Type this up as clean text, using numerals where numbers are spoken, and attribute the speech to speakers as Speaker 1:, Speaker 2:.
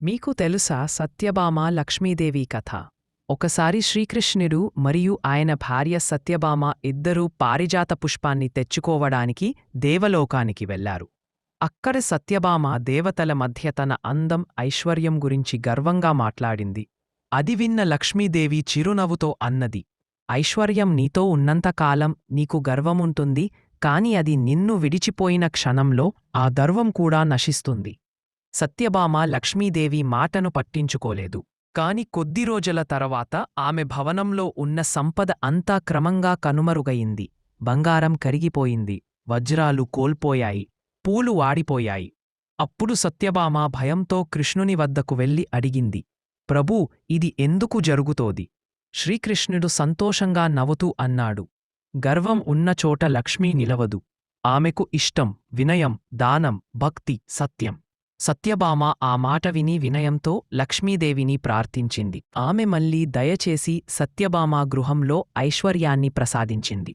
Speaker 1: మీకు తెలుసా సత్యభామ లక్ష్మీదేవి కథ? ఒకసారి శ్రీకృష్ణుడు మరియు ఆయన భార్య సత్యభామ ఇద్దరూ పారిజాత పుష్పాన్ని తెచ్చుకోవడానికి దేవలోకానికి వెళ్లారు. అక్కడ సత్యభామ దేవతల మధ్య తన అందం, ఐశ్వర్యం గురించి గర్వంగా మాట్లాడింది. అది విన్న లక్ష్మీదేవి చిరునవ్వుతో అన్నది, ఐశ్వర్యం నీతో ఉన్నంతకాలం నీకు గర్వముంటుంది, కాని అది నిన్ను విడిచిపోయిన క్షణంలో ఆ గర్వం కూడా నశిస్తుంది. సత్యభామ లక్ష్మీదేవి మాటను పట్టించుకోలేదు. కాని కొద్ది రోజుల తర్వాత ఆమె భవనంలో ఉన్న సంపద అంతా క్రమంగా కనుమరుగయింది. బంగారం కరిగిపోయింది, వజ్రాలు కోల్పోయాయి, పూలు వాడిపోయాయి. అప్పుడు సత్యభామ భయంతో కృష్ణుని వద్దకు వెళ్లి అడిగింది, ప్రభూ, ఇది ఎందుకు జరుగుతోంది? శ్రీకృష్ణుడు సంతోషంగా నవ్వుతూ అన్నాడు, గర్వం ఉన్నచోట లక్ష్మీ నిలవదు. ఆమెకు ఇష్టం, వినయం, దానం, భక్తి, సత్యం. సత్యభామ ఆ మాట విని వినయంతో లక్ష్మీదేవిని ప్రార్థించింది. ఆమె మళ్ళీ దయచేసి సత్యభామ గృహంలో ఐశ్వర్యాన్ని ప్రసాదించింది.